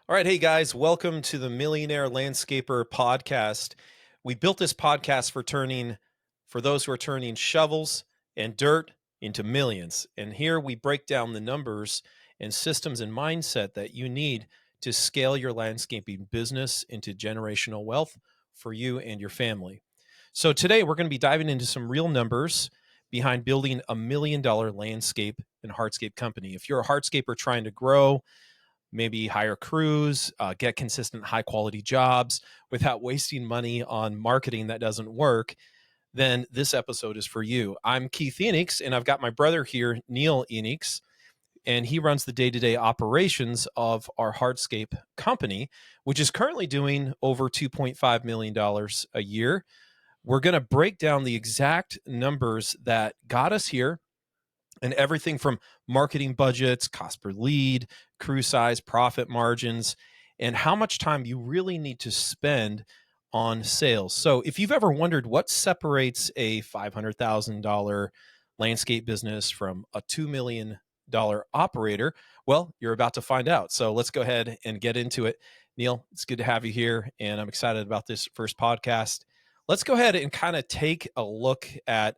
All right, hey guys, welcome to the Millionaire Landscaper podcast. We built this podcast for those who are turning shovels and dirt into millions. And here we break down the numbers and systems and mindset that you need to scale your landscaping business into generational wealth for you and your family. So today we're going to be diving into some real numbers behind building $1 million landscape and hardscape company. If you're a hardscaper trying to grow, maybe hire crews, get consistent high quality jobs without wasting money on marketing that doesn't work, then this episode is for you. I'm Keith Eneix, and I've got my brother here, Neil Eneix, and he runs the day-to-day operations of our Hardscape company, which is currently doing over $2.5 million a year. We're going to break down the exact numbers that got us here and everything from marketing budgets, cost per lead, crew size, profit margins, and how much time you really need to spend on sales. So if you've ever wondered what separates a $500,000 landscape business from a $2 million operator, well, you're about to find out. So let's go ahead and get into it. Neil, it's good to have you here, and I'm excited about this first podcast. Let's go ahead and kind of take a look at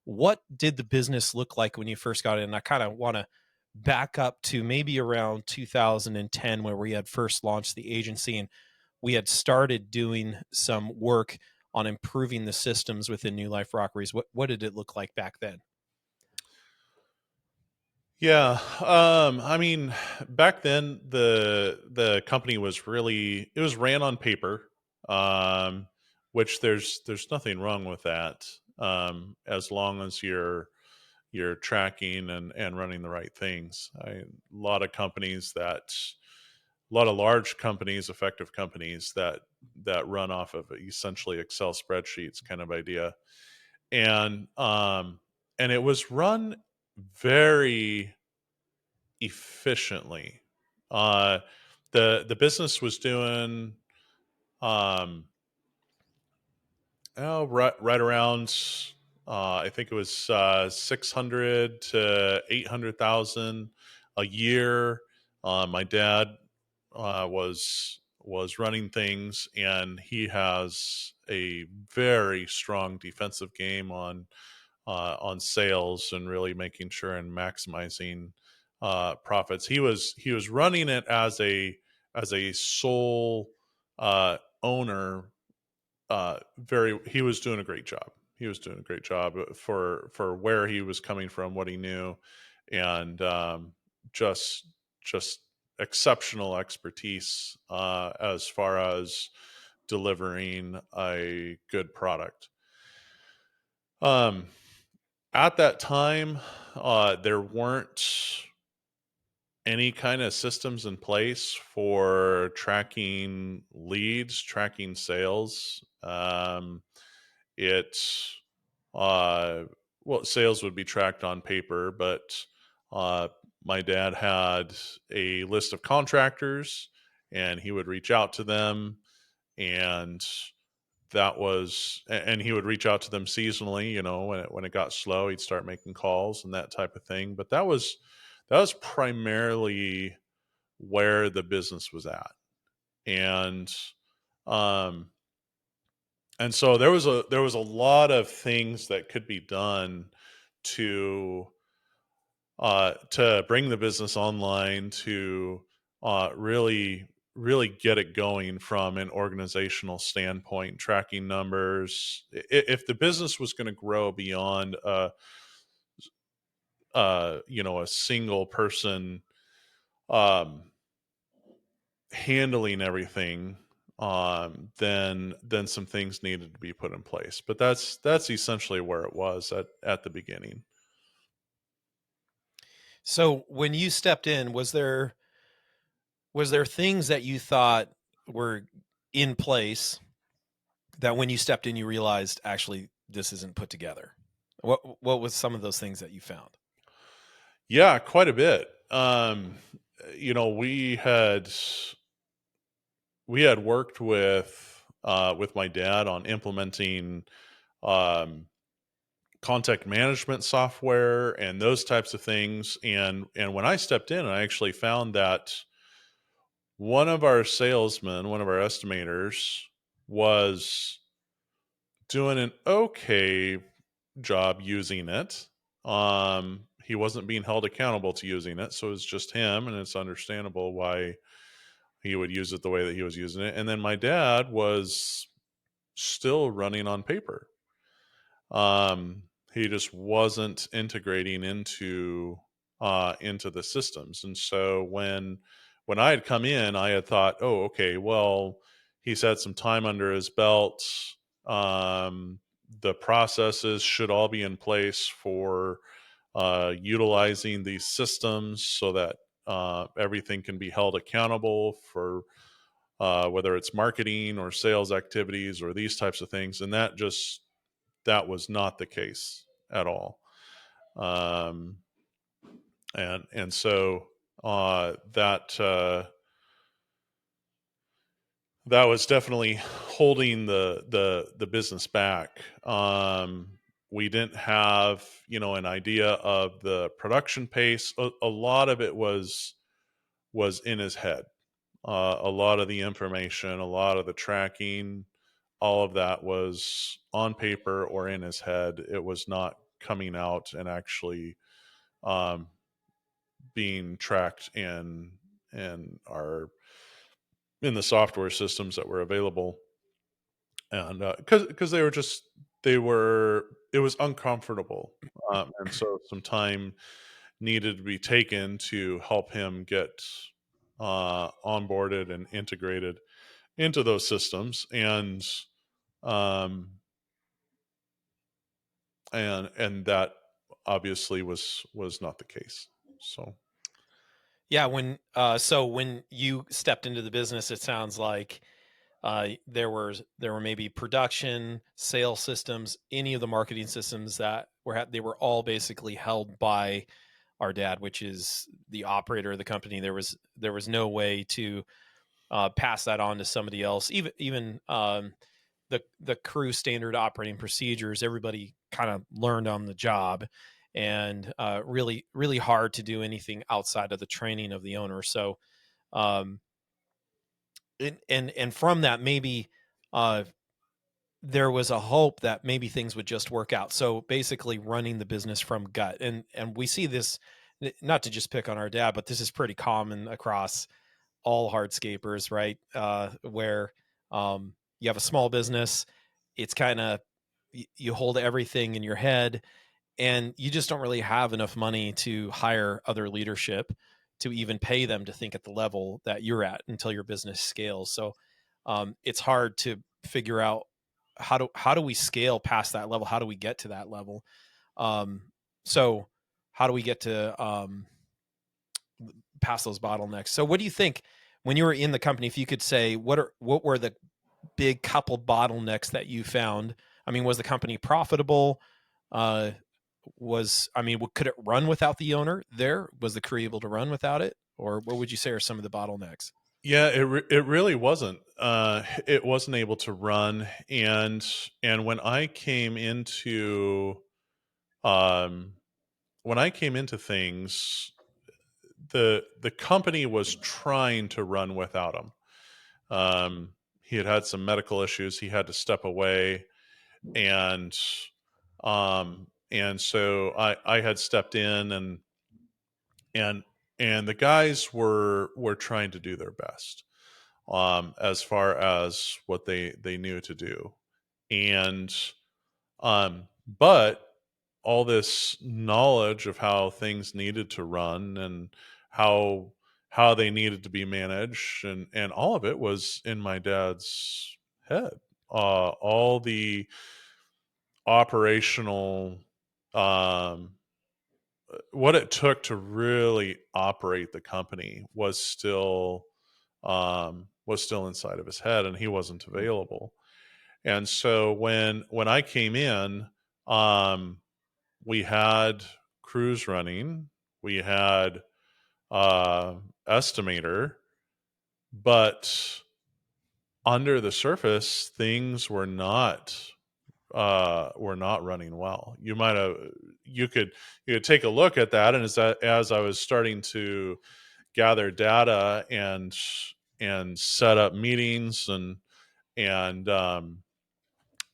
what did the business look like when you first got in. And I kind of want to back up to maybe around 2010 where we had first launched the agency and we had started doing some work on improving the systems within New Life Rockeries. What did it look like back then? Yeah, I mean, back then the company was it was ran on paper, um, which there's nothing wrong with that, as long as you're tracking and running the right things. A lot of companies a lot of large companies, effective companies that run off of essentially Excel spreadsheets kind of idea, and and it was run very efficiently. Uh, the business was doing um, right around I think it was 600 to 800,000 a year. My dad was running things, and he has a very strong defensive game on sales and really making sure and maximizing profits. He was running it as a sole owner. Very He was doing a great job. He was doing a great job for where he was coming from, what he knew, and just just exceptional expertise as far as delivering a good product. Um, at that time, there weren't any kind of systems in place for tracking leads, tracking sales. It, uh, well, sales would be tracked on paper, but uh, my dad had a list of contractors, and he would reach out to them, and and he would reach out to them seasonally. When it got slow, he'd start making calls and that type of thing. But that was primarily where the business was at, and um and so there was a lot of things that could be done to to bring the business online, to really get it going from an organizational standpoint, tracking numbers. If the business was going to grow beyond a single person um handling everything, then some things needed to be put in place. But that's essentially where it was at the beginning. So when you stepped in, was there things that you thought were in place that when you stepped in you realized actually this isn't put together? What was some of those things that you found? Yeah, quite a bit. You know, we had worked with my dad on implementing um, contact management software and those types of things. And when I stepped in, I actually found that one of our salesmen, one of our estimators, was doing an okay job using it. He wasn't being held accountable to using it, so it's just him, and it's understandable why he would use it the way that he was using it. And then my dad was still running on paper. Um, he just wasn't integrating into the systems. And so when I had come in, I had thought, oh, okay, well, he's had some time under his belt. Um, the processes should all be in place for utilizing these systems so that everything can be held accountable for whether it's marketing or sales activities or these types of things. And that was not the case at all. Um, and so that was definitely holding the business back. We didn't have an idea of the production pace. A lot of it was in his head. A lot of the information, a lot of the tracking, all of that was on paper or in his head. It was not coming out and actually um, being tracked in the software systems that were available. And because they were it was uncomfortable, and so some time needed to be taken to help him get onboarded and integrated into those systems. Um and that obviously was not the case. So Yeah, when you stepped into the business, it sounds like there were maybe production, sales systems, any of the marketing systems that they were all basically held by our dad, which is the operator of the company. There was no way to pass that on to somebody else. Even the crew standard operating procedures, everybody kind of learned on the job, and really hard to do anything outside of the training of the owner. So um, and from that, maybe uh, there was a hope that maybe things would just work out. So basically, running the business from gut, and we see this, not to just pick on our dad, but this is pretty common across all hardscapers, right? Where you have a small business, it's kind of you hold everything in your head, and you just don't really have enough money to hire other leadership to even pay them to think at the level that you're at until your business scales. So it's hard to figure out how do we scale past that level? How do we get to that level? Um, so how do we get to past those bottlenecks? So what do you think when you were in the company? If you could say what were the big couple bottlenecks that you found? I mean, was the company profitable? Uh, could it run without the owner there? Was the crew able to run without it? Or what would you say are some of the bottlenecks? yeah, it really wasn't. It wasn't able to run. And um, when I came into things, the company was trying to run without him. He had had some medical issues. He had to step away, and and so I had stepped in, and and the guys were trying to do their best as far as what they knew to do. And but all this knowledge of how things needed to run and how how they needed to be managed, and all of it was in my dad's head. All the operational um what it took to really operate the company was still inside of his head, and he wasn't available. And so when I came in, um, we had crews running, we had uh, estimator, but under the surface, things were not running well. You could you could take a look at that, and as I was starting to gather data set up meetings and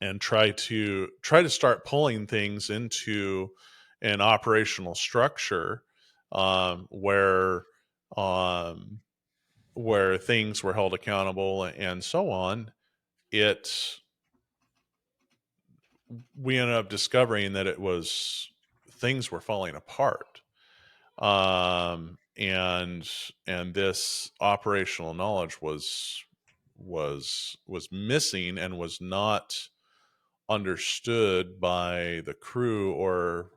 and try to start pulling things into an operational structure, where um, where things were held accountable and so on. It We ended up discovering that it was things were falling apart, and this operational knowledge was missing and was not understood by the crew or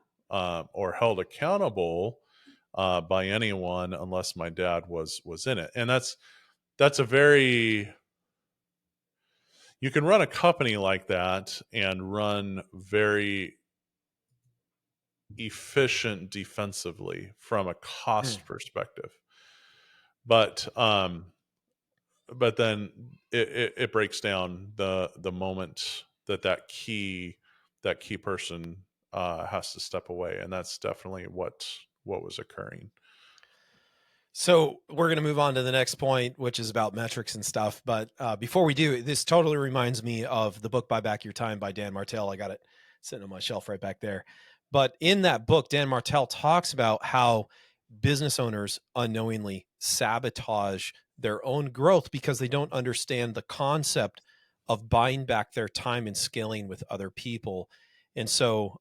held accountable by anyone unless my dad was in it. And that's a very you can run a company like that and run very efficient defensively from a Mm. cost perspective, but then it breaks down the moment that key person has to step away, and that's definitely what was occurring. So we're going to move on to the next point, which is about metrics and stuff. But before we do, this totally reminds me of the book "Buy Back Your Time" by Dan Martell. I got it sitting on my shelf right back there. But in that book, Dan Martell talks about how business owners unknowingly sabotage their own growth because they don't understand the concept of buying back their time and scaling with other people. And so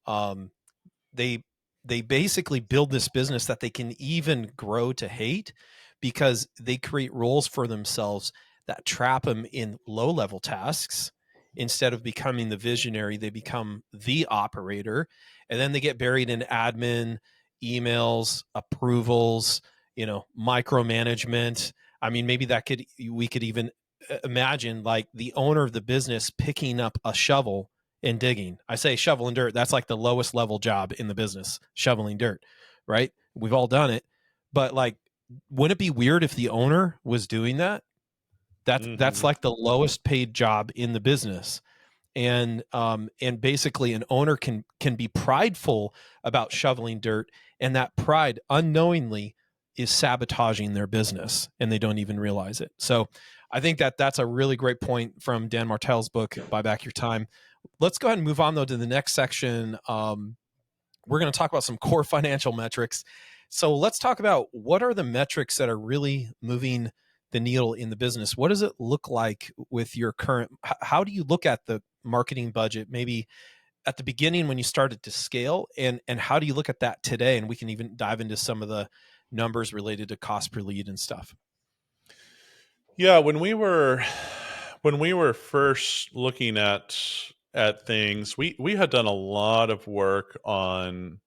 they they basically build this business that they can even grow to hate because they create roles for themselves that trap them in low level tasks. Instead of becoming the visionary, they become the operator, and then they get buried in admin, emails, approvals, micromanagement. I mean, maybe that could we could even imagine like the owner of the business picking up a shovel and digging. I say shovel and dirt. That's like the lowest level job in the business, shoveling dirt, right? We've all done it. But like, wouldn't it be weird if the owner was doing that? That's Hmm. like the lowest paid job in the business. And basically an owner can be prideful about shoveling dirt, and that pride unknowingly is sabotaging their business and they don't even realize it. So I think that that's a really great point from Dan Martell's book, Buy Back Your Time. Let's go ahead and move on though to the next section. We're going to talk about some core financial metrics. So let's talk about what are the metrics that are really moving the needle in the business. What does it look like with your current? How do you look at the marketing budget? Maybe at the beginning when you started to scale, and how do you look at that today? And we can even dive into some of the numbers related to cost per lead and stuff. Yeah, when we were first looking at things, we had done a lot of work on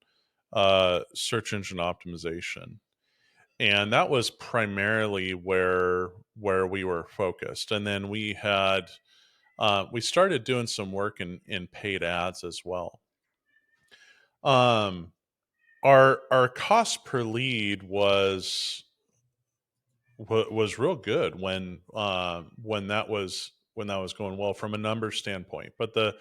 search engine optimization, and that was primarily where we were focused. And then we started doing some work in paid ads as well. Um, our cost per lead was real good when that was going well from a numbers standpoint. But the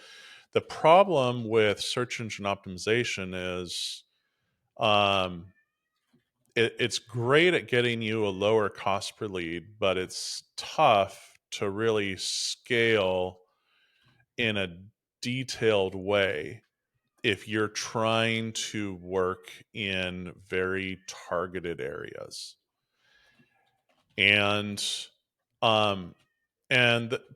problem with search engine optimization is um, it's great at getting you a lower cost per lead, but it's tough to really scale in a detailed way if you're trying to work in very targeted areas. And um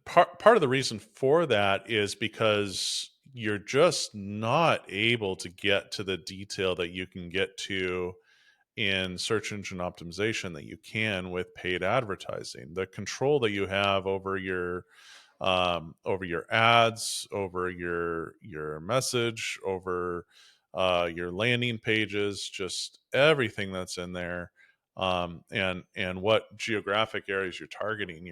part of the reason for that is because you're just not able to get to the detail that you can get to in search engine optimization that you can with paid advertising. The control that you have over your ads, over your message, over your landing pages, just everything that's in there, and what geographic areas you're targeting.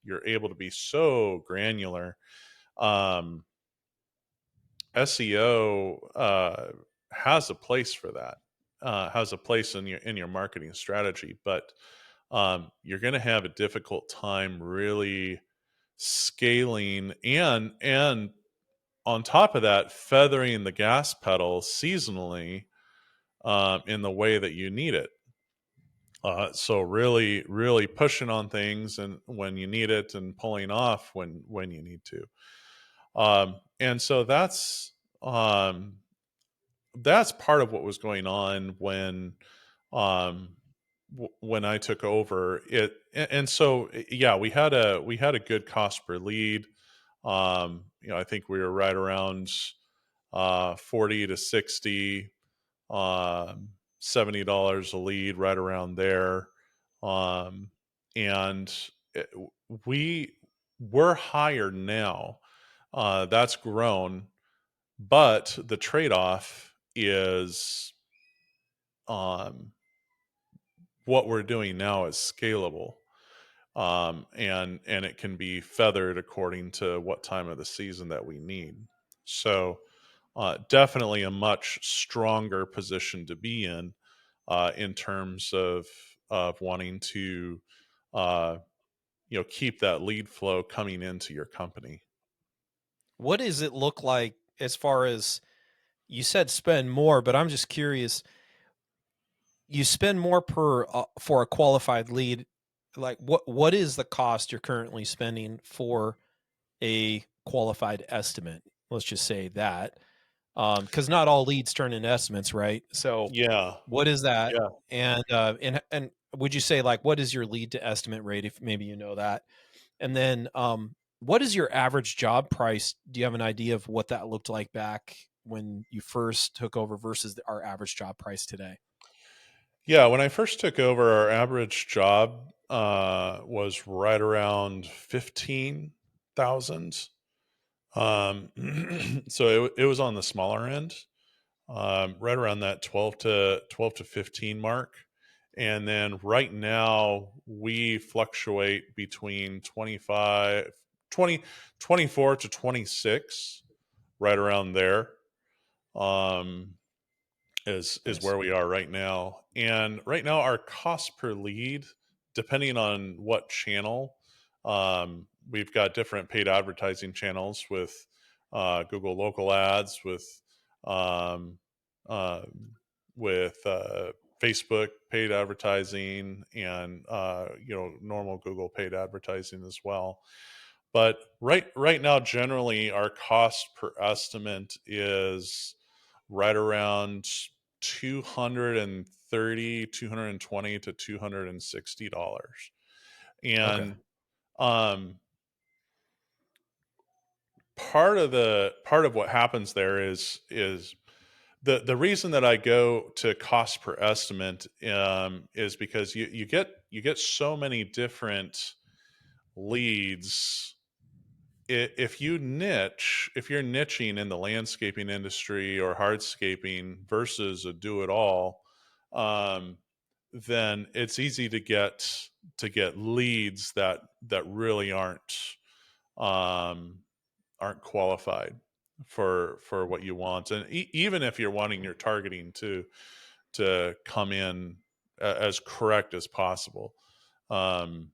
You're able to be so granular. Um, SEO has a place for that. Has a place in your marketing strategy, but you're going to have a difficult time really scaling and on top of that, feathering the gas pedal seasonally in the way that you need it. So really, really pushing on things and when you need it, and pulling off when you need to. And so um, that's part of what was going on um, when I took over it. And so yeah, we had a good cost per lead. I think we were right around 40 to 60, um, $70 a lead, right around there. Um, and it, we we're higher now. That's grown, but the trade-off is, um, what we're doing now is scalable, and it can be feathered according to what time of the season that we need. So definitely a much stronger position to be in terms of wanting to uh, keep that lead flow coming into your company. What does it look like as far as you said spend more, but I'm just curious, you spend more per for a qualified lead. Like what is the cost you're currently spending for a qualified estimate? Let's just say that. Because not all leads turn into estimates, right? So Yeah, what is that? yeah. And would you say, like, what is your lead to estimate rate, if maybe you know that? And then what is your average job price? Do you have an idea of what that looked like back when you first took over versus our average job price today? Yeah, when I first took over, our average job was right around 15,000. Um, so it was on the smaller end, right around that 12 to 15 mark. And then right now we fluctuate between 24 to 26, right around there. Um, is Nice. where we are right now. And right now, our cost per lead, depending on what channel, we've got different paid advertising channels with Google local ads, um, uh, with Facebook paid advertising, and normal Google paid advertising as well. But right now, generally, our cost per estimate is right around 230, 220 to $260. Okay. And um part of what happens there is the reason that I go to cost per estimate, is because you get so many different leads. If you're niching in the landscaping industry or hardscaping versus a do-it-all, um, then it's easy to get leads that really um, aren't qualified for what you want. And even if you're wanting your targeting to come in as correct as possible, um,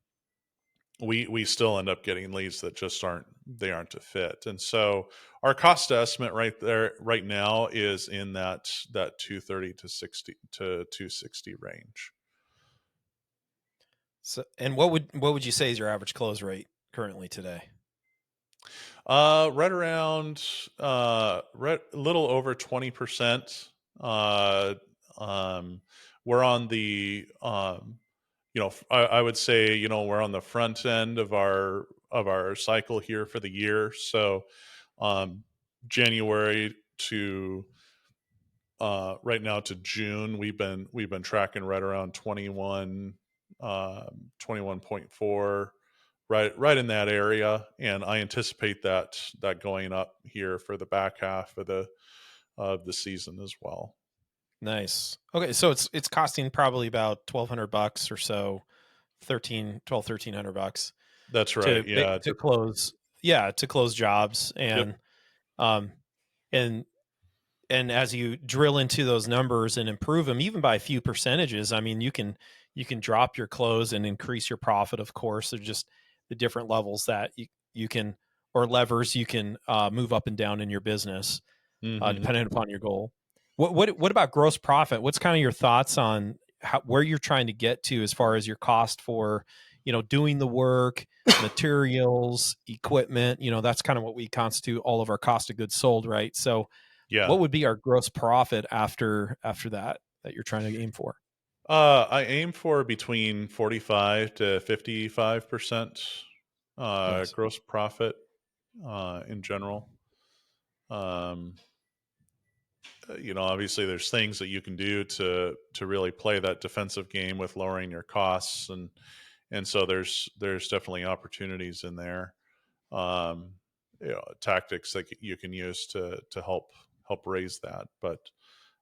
we still end up getting leads that just aren't a fit. And so our cost estimate right there right now is in that 230 to 60 to 260 range. So, and what would you say is your average close rate currently today? Right around right a little over 20%. Uh we're on the I would say, we're on the front end of our cycle here for the year. So um January to right now to June, we've been tracking right around 21.4, right in that area, and I anticipate that going up here for the back half of the season as well. Nice. Okay, so it's costing probably about $1,200 or so, 1300 bucks That's right. to Yeah. to close, yeah, to close jobs. Yep. Um and and as you drill into those numbers and improve them even by a few percentages, I mean, you can drop your close and increase your profit. Of course, they're just the different levels that you can, or levers you can move up and down in your business, Hmm. depending upon your goal. What about gross profit? What's kind of your thoughts on where you're trying to get to as far as your cost for, doing the work, materials, equipment. That's kind of what we constitute all of our cost of goods sold, right? So Yeah. what would be our gross profit after that you're trying to aim for? I aim for between 45 to 55% Nice. gross profit in general. Um, obviously there's things that you can do to really play that defensive game with lowering your costs, and so there's definitely opportunities in there. Um, tactics that you can use to help raise that,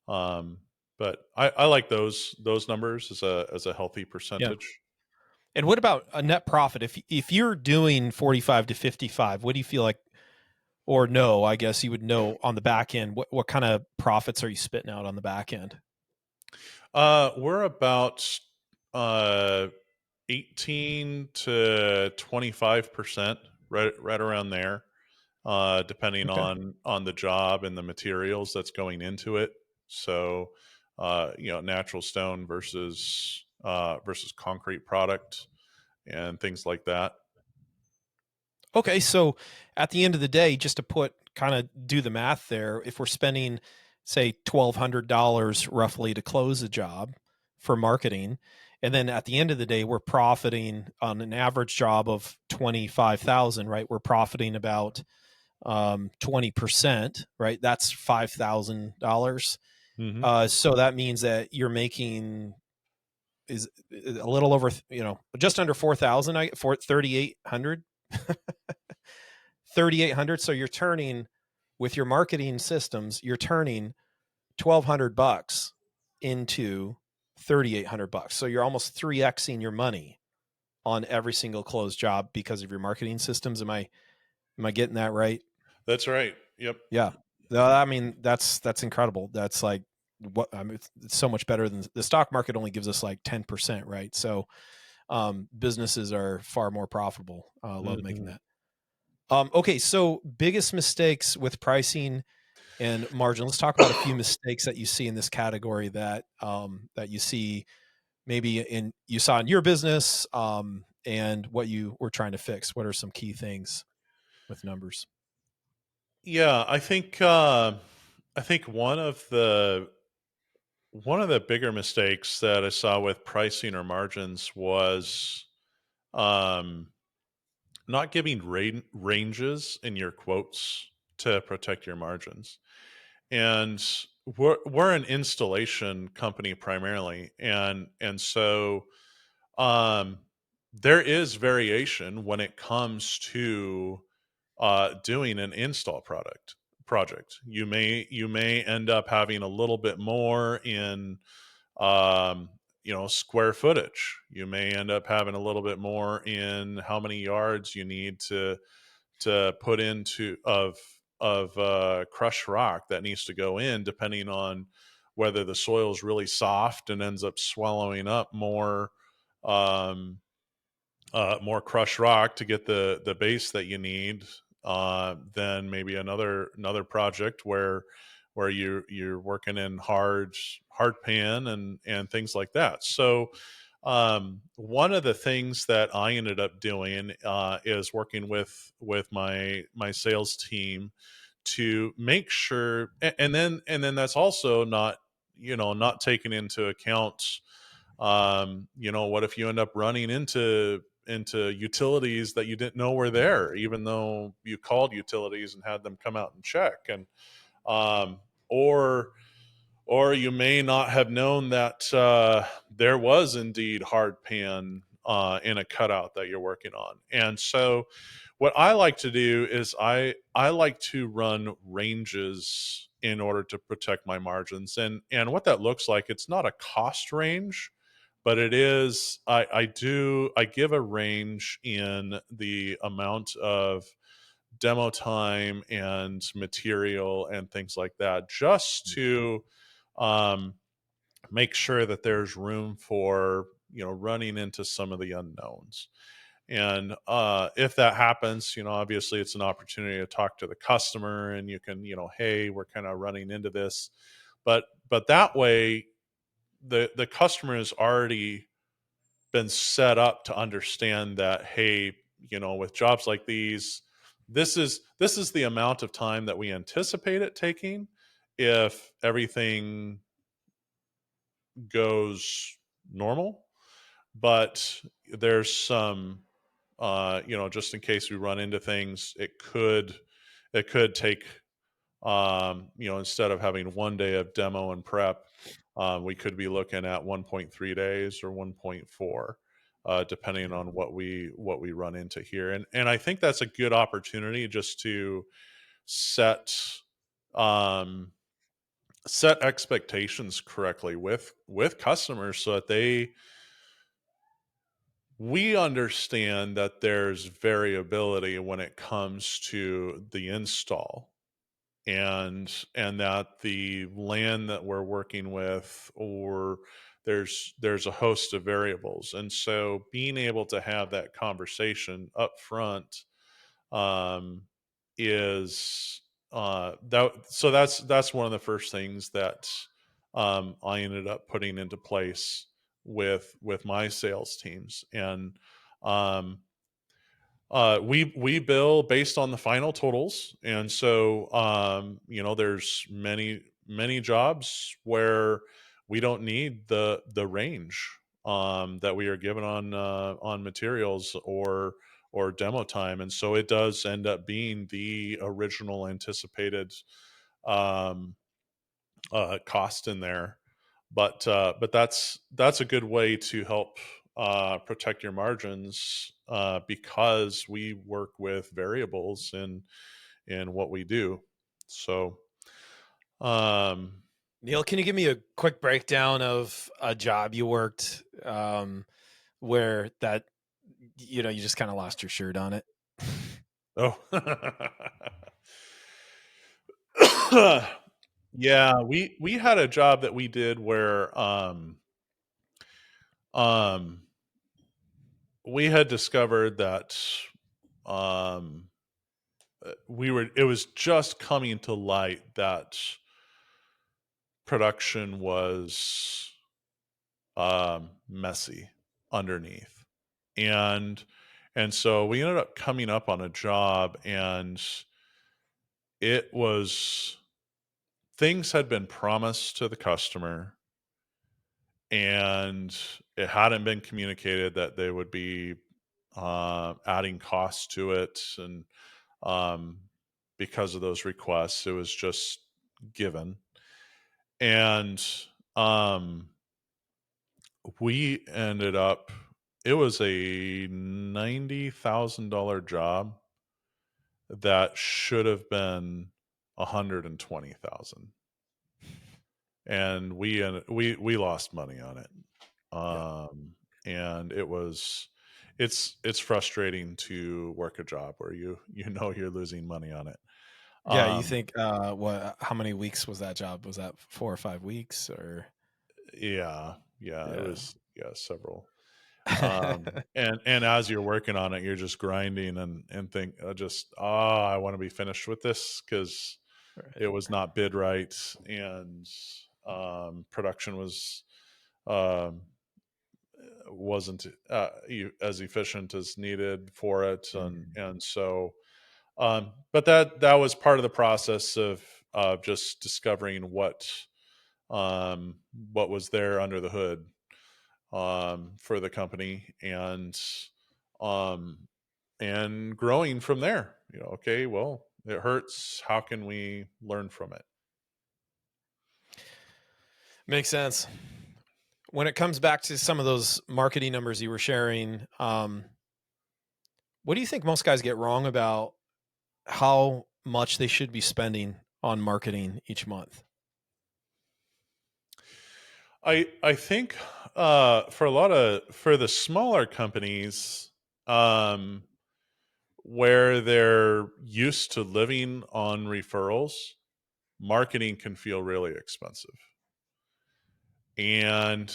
um, but I like those numbers as a healthy Yeah. percentage. And what about a net profit? If you're doing 45 to 55, what do you feel like, or no, I guess you would know on the back end, what kind of profits are you spitting out on the back end? We're about uh 18 to 25%, right around there, depending Okay. on the job and the materials that's going into it. So, natural stone versus concrete product and things like that. Okay, so at the end of the day, just to put kind of do the math there, if we're spending say $1,200 roughly to close a job for marketing, and then at the end of the day, we're profiting on an average job of 25,000, right? We're profiting about 20%, right? That's $5,000. Hmm. So that means that you're making is a little over, just under 4,000, for 3,800. 3,800. So you're turning with your marketing systems, you're turning 1,200 bucks into 3,800 bucks. So you're almost 3xing your money on every single closed job because of your marketing systems. Am I getting that right? That's right. Yep. Yeah. No, I mean, that's incredible. That's like what I mean, it's so much better than the stock market only gives us like 10%, right? So businesses are far more profitable. Love making Hmm. that. Okay, so biggest mistakes with pricing and margin. Let's talk about a few mistakes that you see in this category that you see maybe you saw in your business, and what you were trying to fix. What are some key things with numbers? Yeah, I think one of the bigger mistakes that I saw with pricing or margins was um, not giving ranges in your quotes to protect your margins. And we're an installation company primarily, and so um, there is variation when it comes to doing an install project. You may end up having a little bit more in um, square footage. You may end up having a little bit more in how many yards you need to put into of crushed rock that needs to go in, depending on whether the soil is really soft and ends up swallowing up um, more crushed rock to get the base that you need, than maybe another project where you're working in hard pan and things like that. So one of the things that I ended up doing is working with my sales team to make sure, and then that's also not taking into account, what if you end up running into utilities that you didn't know were there, even though you called utilities and had them come out and check, and um, or or you may not have known that there was indeed hard pan in a cutout that you're working on. And so what I like to do is I like to run ranges in order to protect my margins. And what that looks like, it's not a cost range, but it is I give a range in the amount of demo time and material and things like that, just to um, make sure that there's room for running into some of the unknowns. And if that happens, obviously it's an opportunity to talk to the customer, and you can, hey, we're kind of running into this, but that way the customer has already been set up to understand that, hey, with jobs like these, this is the amount of time that we anticipate it taking if everything goes normal. But there's some, just in case we run into things, it could take, instead of having 1 day of demo and prep, we could be looking at 1.3 days or 1.4, depending Yeah. on what we run into here. And I think that's a good opportunity just to set um, set expectations correctly with customers, so that we understand that there's variability when it comes to the install, and that the land that we're working with, or there's a host of variables. And so being able to have that conversation up front, um, is that so that's one of the first things that I ended up putting into place with my sales teams. And um, we bill based on the final totals. And so there's many jobs where we don't need the range that we are given on materials or demo time. And so it does end up being the original anticipated um, cost in there. But that's a good way to help protect your margins, because we work with variables in what we do. So um, Neil, can you give me a quick breakdown of a job you worked where that you just kind of lost your shirt on it? oh yeah, we had a job that we did where um, we had discovered that um, it was just coming to light that production was messy underneath. And and so we ended up coming up on a job, and it was things had been promised to the customer, and it hadn't been communicated that they would be adding costs to it. And um, because of those requests, it was just given. And um, we ended up, it was a $90,000 job that should have been 120,000, and we lost money on it. Yeah. And it's frustrating to work a job where you're losing money on it. Yeah, you Um, think how many weeks was that job? Was that 4 or 5 weeks or yeah, yeah, it yeah. was, yeah, several. And as you're working on it, you're just grinding and think, I want to be finished with this, because it Right. was not bid right. And production um, wasn't as efficient as needed for it. and Mhm. and so but that was part of the process of just discovering what was there under the hood for the company. Um, and growing from there. Okay, well, it hurts. How can we learn from it? Makes sense. When it comes back to some of those marketing numbers you were sharing, what do you think most guys get wrong about how much they should be spending on marketing each month? I think for the smaller companies, um, where they're used to living on referrals, marketing can feel really expensive. And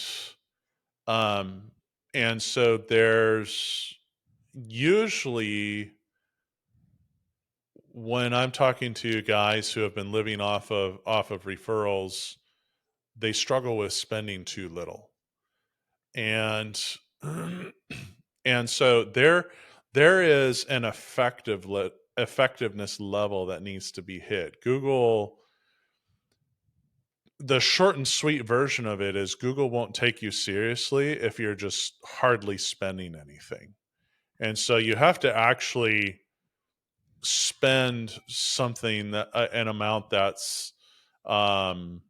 um, and so there's usually, when I'm talking to guys who have been living off of referrals, they struggle with spending too little. And and so there is an effectiveness level that needs to be hit. Google, the short and sweet version of it is Google won't take you seriously if you're just hardly spending anything. And so you have to actually spend something that an amount um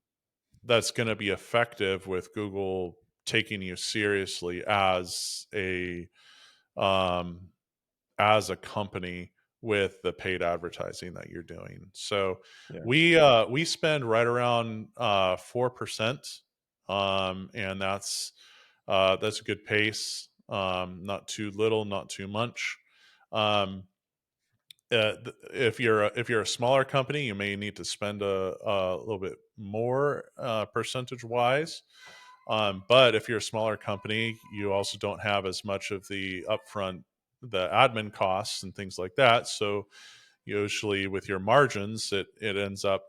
that's going to be effective with Google taking you seriously um as a company with the paid advertising that you're doing. So Yeah. we spend right around 4%, and that's a good pace. Not too little, not too much. Um, if you're a smaller company, you may need to spend a little bit more percentage wise. But if you're a smaller company, you also don't have as much of the upfront, the admin costs and things like that. So usually with your margins, it ends up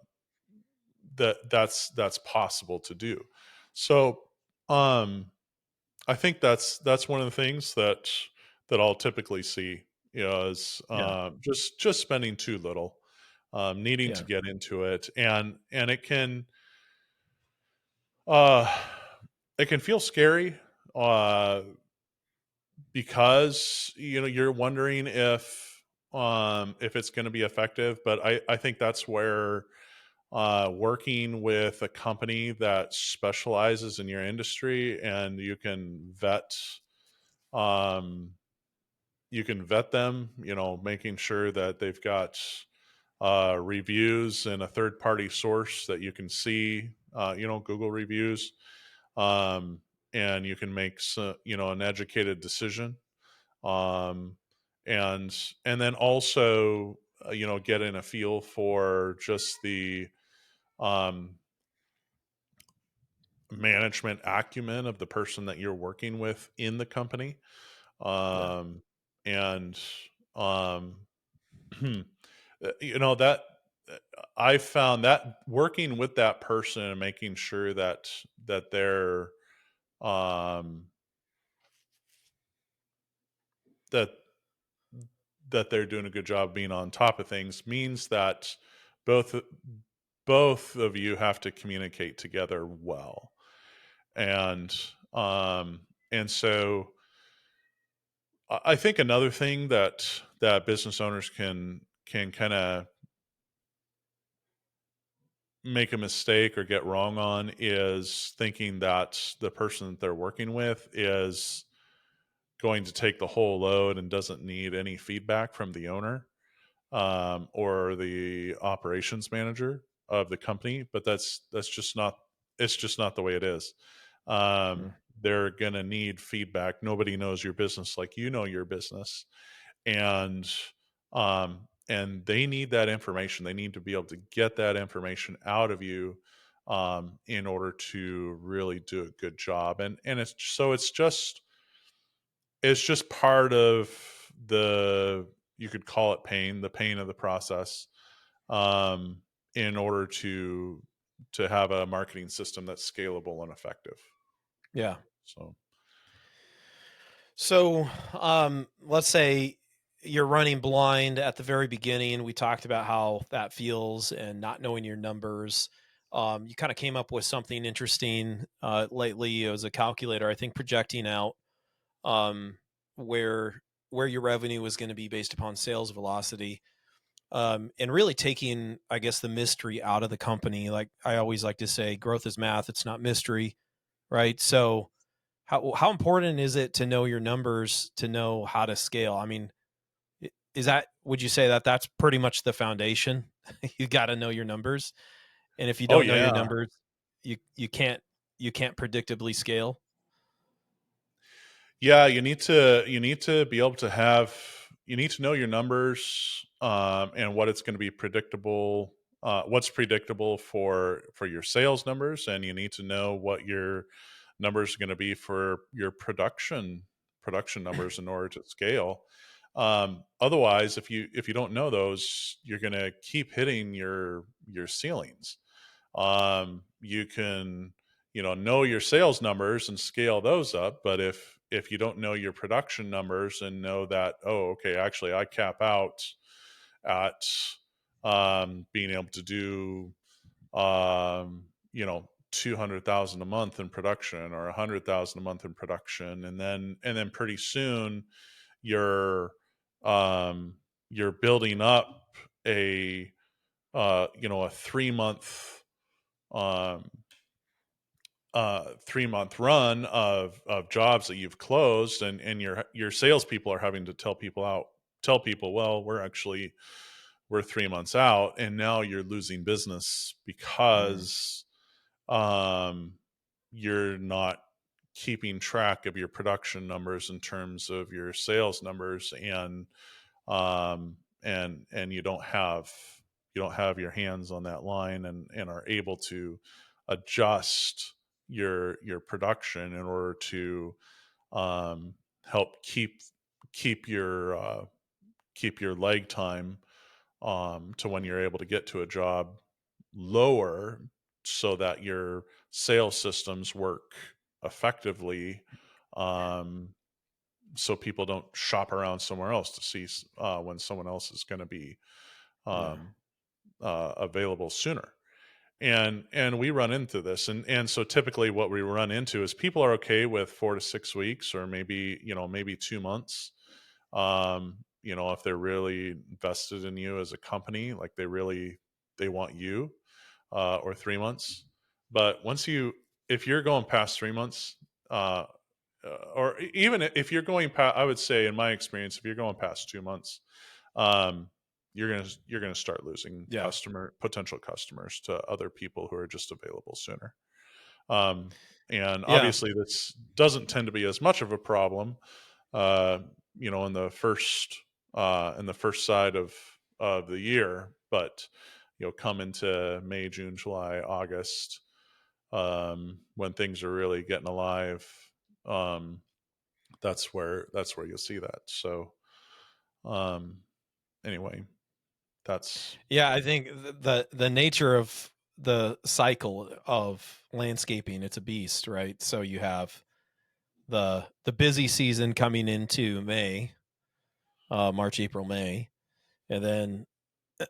that's possible to do. So um, I think that's one of the things that I'll typically see, is Yeah. just spending too little, needing Yeah. to get into it, and uh, it can feel scary, uh, because you're wondering if it's going to be effective. But I think that's where working with a company that specializes in your industry, and um, you can vet them, making sure that they've got reviews and a third party source that you can see, Google reviews, um, and you can make an educated decision, um, and and then also getting a feel for just the um, management acumen of the person that you're working with in the company, Yeah. um, and um, that I found that working with that person and making sure that um, that they're doing a good job being on top of things means that both both of you have to communicate together well, and um, and so I think another thing that business owners can kind of make a mistake or get wrong on is thinking that the person that they're working with is going to take the whole load and doesn't need any feedback from the owner, or the operations manager of the company. But that's just not it's just not the way it is. Mm. They're going to need feedback. Nobody knows your business like you know your business, and they need that information. They need to be able to get that information out of you, in order to really do a good job. And it's just part of the, you could call it pain, the pain of the process, um, in order to have a marketing system that's scalable and effective. Yeah. So So, let's say you're running blind at the very beginning. We talked about how that feels and not knowing your numbers. You kind of came up with something interesting lately. It was a calculator, I think, projecting out um, where where your revenue was going to be based upon sales velocity, and really taking, I guess, the mystery out of the company. Like I always like to say, growth is math; it's not mystery, right? So how important is it to know your numbers to know how to scale? I mean, is that, would you say that that's pretty much the foundation? You got to know your numbers, and if you oh don't know your yeah. numbers, you can't predictably scale. Yeah, you need to be able to have, you need to know your numbers, and what it's going to be predictable, what's predictable for your sales numbers, and you need to know what your numbers are going to be for your production numbers in order to scale. Otherwise, if you don't know those, you're going to keep hitting your ceilings. You can. know your sales numbers and scale those up. But if you don't know your production numbers and know that, oh, okay, actually I cap out at being able to do, 200,000 a month in production, or 100,000 a month in production, and then pretty soon you're um, you're building up a a 3 month um, 3 month run of jobs that you've closed, and your salespeople are having to tell people, well, we're 3 months out, and now you're losing business Mm. because um, you're not keeping track of your production numbers in terms of your sales numbers, and you don't have your hands on that line, and are able to adjust your production in order to help keep your leg time to when you're able to get to a job lower, so that your sales systems work effectively, um, so people don't shop around somewhere else to see when someone else is going to be Yeah. um, available sooner. And we run into this, and so typically what we run into is people are okay with 4 to 6 weeks, or maybe 2 months, if they're really invested in you as a company, like they want you, or 3 months. But if you're going past 3 months, uh, or even if you're going past, I would say in my experience, if you're going past 2 months, um, you're gonna start losing Yeah. potential customers to other people who are just available sooner. Um, and Yeah. obviously, this doesn't tend to be as much of a problem, uh, in the first side of the year, but come into May, June, July, August, when things are really getting alive, um, that's where you'll see that. So, um, anyway, that's Yeah, I think the nature of the cycle of landscaping, it's a beast, right? So you have the busy season coming into May, March, April, May, and then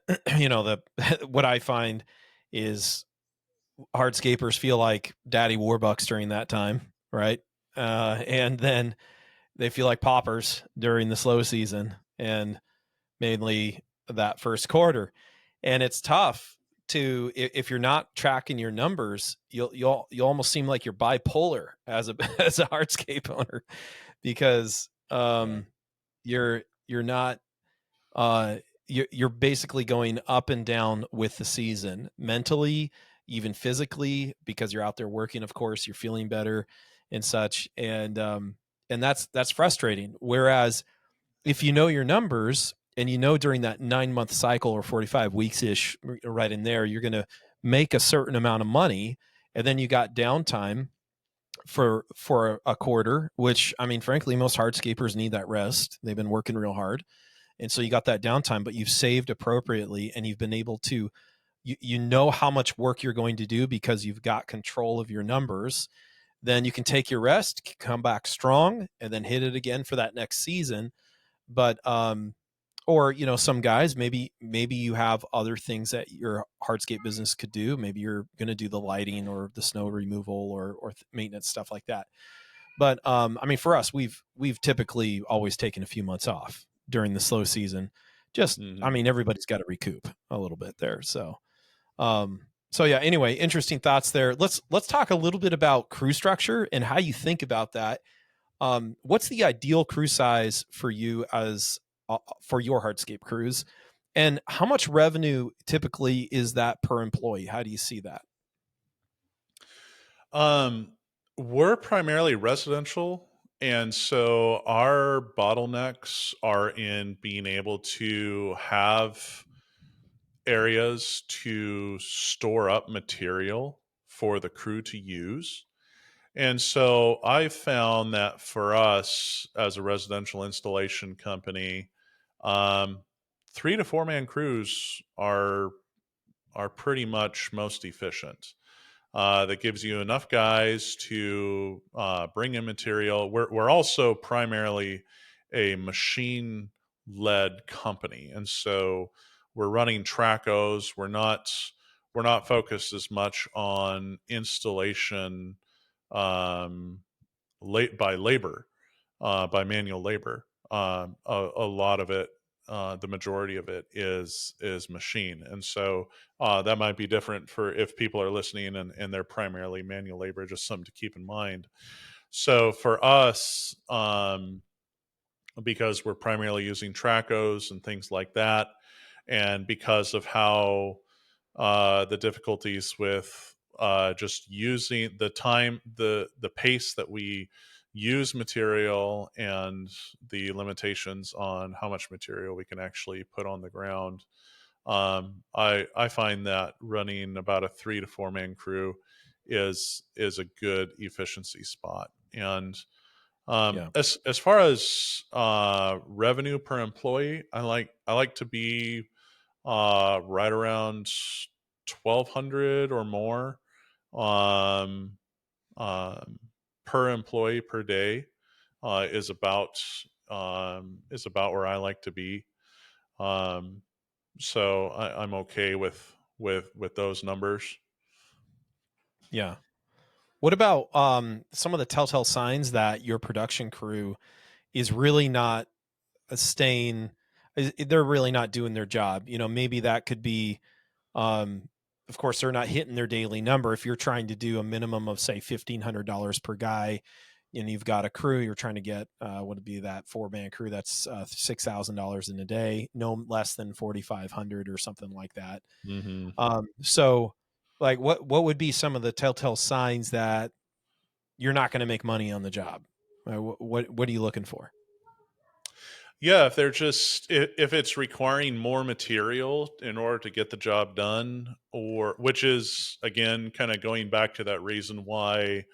the what I find is hardscapers feel like daddy warbucks during that time, right? And then they feel like paupers during the slow season, and mainly that first quarter. And it's tough to, if you're not tracking your numbers, you'll almost seem like you're bipolar as a as a hardscape owner, because yeah. you're not uh you're basically going up and down with the season, mentally, even physically, because you're out there working. Of course, you're feeling better and such, and that's frustrating. Whereas if you know your numbers, and during that 9 month cycle, or 45 weeks ish, right in there, you're going to make a certain amount of money, and then you got downtime for a quarter, which, I mean, frankly, most hardscapers need that rest. They've been working real hard, and so you got that downtime, but you've saved appropriately, and you've been able to, you know how much work you're going to do because you've got control of your numbers. Then you can take your rest, come back strong, and then hit it again for that next season. But or some guys, maybe you have other things that your hardscape business could do. Maybe you're going to do the lighting or the snow removal, or maintenance, stuff like that. But I mean, for us, we've typically always taken a few months off during the slow season. Just, I Hmm. mean, everybody's got to recoup a little bit there. So yeah, anyway, interesting thoughts there. Let's talk a little bit about crew structure and how you think about that. What's the ideal crew size for you, as for your hardscape crews, and how much revenue typically is that per employee? How do you see that? Um, we're primarily residential, and so our bottlenecks are in being able to have areas to store up material for the crew to use. And so I found that for us as a residential installation company, um, 3 to 4 man crews are pretty much most efficient. that gives you enough guys to bring in material. We're also primarily a machine led company, and so we're running Tracos. We're not focused as much on installation um, by labor, by manual labor. A lot of it, the majority of it is machine, and so that might be different for if people are listening and they're primarily manual labor. Just something to keep in mind. So for us, because we're primarily using Tracos and things like that, and because of how the difficulties with just using the time, the pace that we use material, and the limitations on how much material we can actually put on the ground. I find that running about a 3 to 4 man crew is a good efficiency spot. And Yeah. as far as revenue per employee, I like to be right around 1,200 or more um, um, per employee per day is about where I like to be. Um, so I'm okay with those numbers. Yeah. What about some of the telltale signs that your production crew is really not staying? They're really not doing their job. Maybe that could be, um, of course, they're not hitting their daily number. If you're trying to do a minimum of say $1,500 per guy, and you've got a crew, you're trying to get what would be that 4-man crew? That's $6,000 in a day, no less than 4,500 or something like that. Hmm. So, like, what would be some of the telltale signs that you're not going to make money on the job? What are you looking for? Yeah, if it's requiring more material in order to get the job done, or which is again kind of going back to that reason why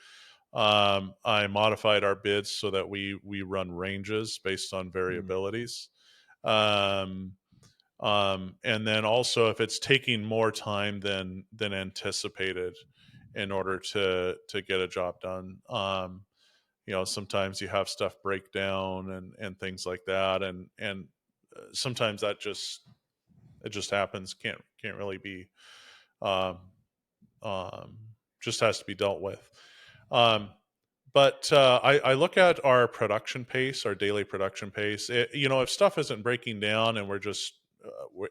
I modified our bids so that we run ranges based on Mm, variabilities. Um, and then also if it's taking more time than anticipated in order to get a job done. Sometimes you have stuff break down and things like that, and sometimes it just happens. Can't really be um, um, just has to be dealt with. Um, but I look at our production pace, our daily production pace. If stuff isn't breaking down and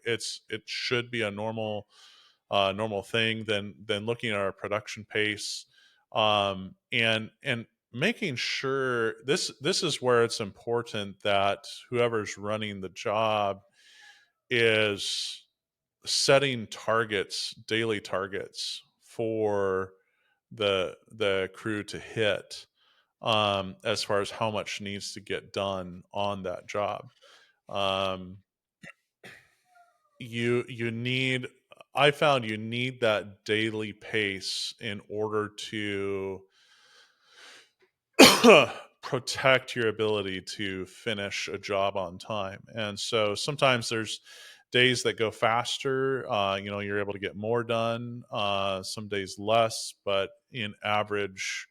it should be a normal thing. Then looking at our production pace, and making sure this is where it's important that whoever's running the job is setting targets, daily targets for the crew to hit, as far as how much needs to get done on that job. Um, you need I found you need that daily pace in order to protect your ability to finish a job on time. And so sometimes there's days that go faster. You're able to get more done. Some days less, but in average,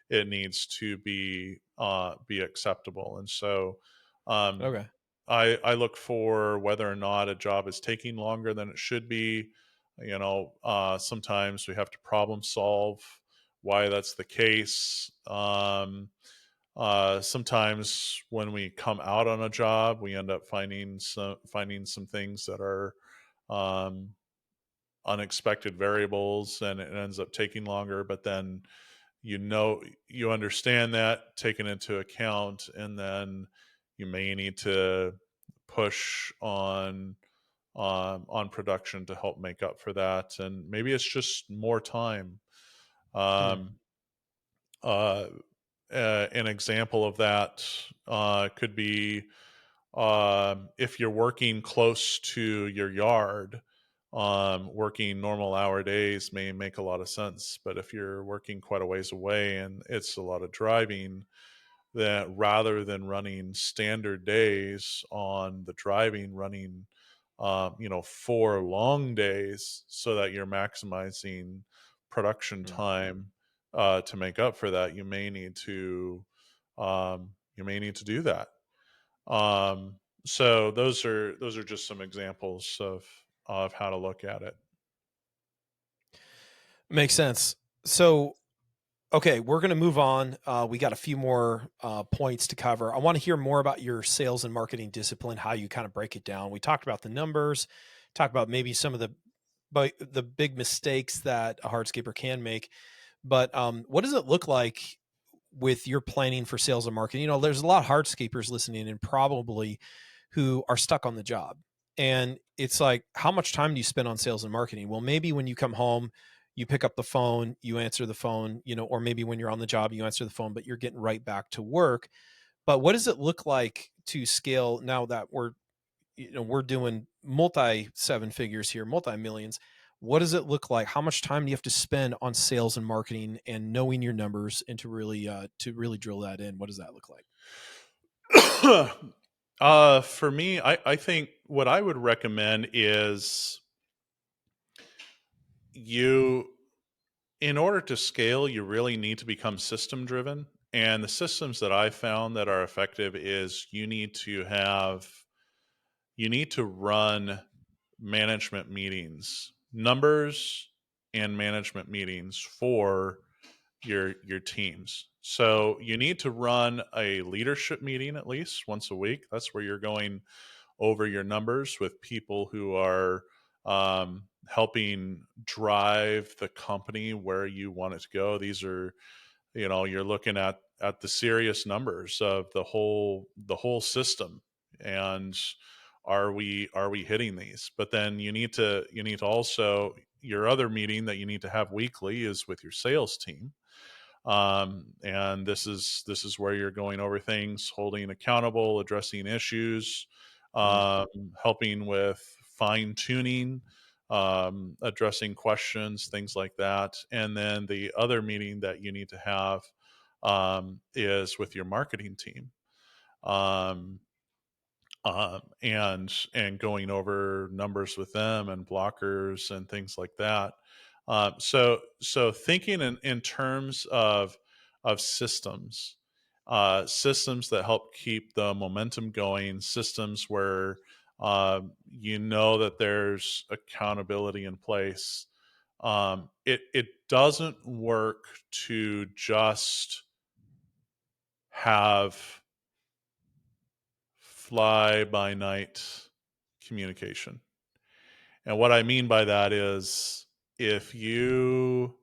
it needs to be acceptable. And so, um, okay. I look for whether or not a job is taking longer than it should be. Sometimes we have to problem solve why that's the case. Sometimes when we come out on a job, we end up finding some things that are um, unexpected variables, and it ends up taking longer. But then you understand that, taken into account, and then you may need to push on production to help make up for that, and maybe it's just more time. Hmm. um, uh, an example of that could be if you're working close to your yard. Working normal hour days may make a lot of sense, but if you're working quite a ways away and it's a lot of driving, that rather than running standard days on the driving, running 4 long days so that you're maximizing production Mm. time to make up for that, you may need to do that. So those are just some examples of how to look at it. Makes sense. So, okay, we're going to move on. We got a few more points to cover. I want to hear more about your sales and marketing discipline, how you kind of break it down. We talked about the numbers, talked about maybe some of the big mistakes that a hardscaper can make. But what does it look like with your planning for sales and marketing? You know, there's a lot of hardscapers listening and probably who are stuck on the job. And it's like, how much time do you spend on sales and marketing? Well, maybe when you come home, you pick up the phone, you answer the phone, you know, or maybe when you're on the job, you answer the phone, but you're getting right back to work. But what does it look like to scale now that we're doing multi seven figures here, multi millions? What does it look like? How much time do you have to spend on sales and marketing and knowing your numbers and to really drill that in? What does that look like? For me, I think what I would recommend is you, in order to scale, you really need to become system driven. And the systems that I found that are effective is you need to run management meetings, numbers and management meetings for your teams. So you need to run a leadership meeting at least once a week. That's where you're going over your numbers with people who are helping drive the company where you want it to go. These are, you're looking at the serious numbers of the whole system, and are we hitting these? But then you need to also, your other meeting that you need to have weekly is with your sales team, and this is where you're going over things, holding accountable, addressing issues, Mm, um, helping with fine tuning, addressing questions, things like that. And then the other meeting that you need to have is with your marketing team. Um, and going over numbers with them and blockers and things like that. So thinking in terms of systems, systems that help keep the momentum going, systems where you know that there's accountability in place. It doesn't work to just have fly by night communication. And what I mean by that is if you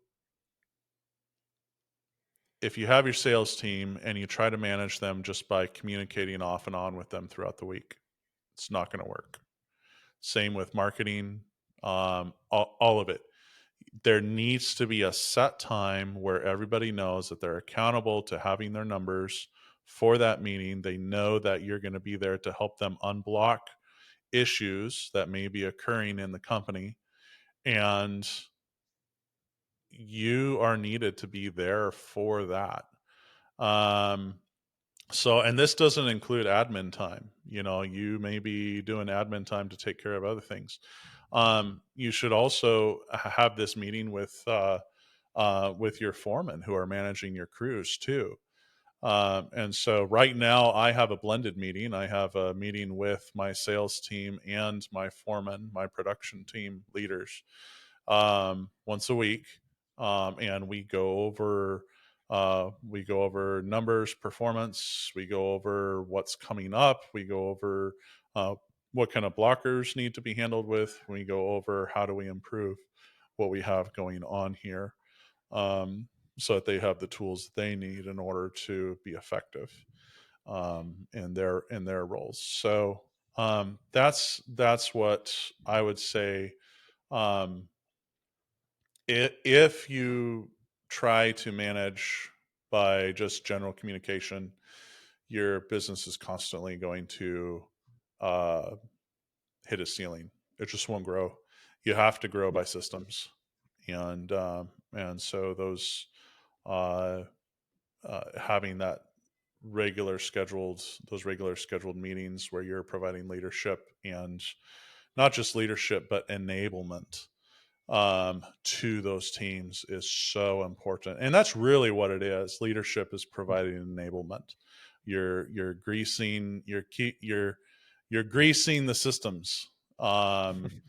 if you have your sales team and you try to manage them just by communicating off and on with them throughout the week, it's not going to work. Same with marketing, all of it. There needs to be a set time where everybody knows that they're accountable to having their numbers for that meeting. They know that you're going to be there to help them unblock issues that may be occurring in the company, and you are needed to be there for that. um and this doesn't include admin time. You may be doing admin time to take care of other things. You should also have this meeting with your foreman who are managing your crews too. And so right now I have a blended meeting. I have a meeting with my sales team and my foreman, my production team leaders, once a week, and we go over numbers, performance. We go over what's coming up. We go over what kind of blockers need to be handled with. We go over how do we improve what we have going on here, so that they have the tools that they need in order to be effective in their roles. So that's what I would say. Um, if you try to manage by just general communication, your business is constantly going to uh, hit a ceiling. It just won't grow. You have to grow yeah. by systems, and so uh, having those regular scheduled meetings where you're providing leadership, and not just leadership but enablement, to those teams is so important, and that's really what it is. Leadership is providing enablement. You're greasing you're greasing the systems, and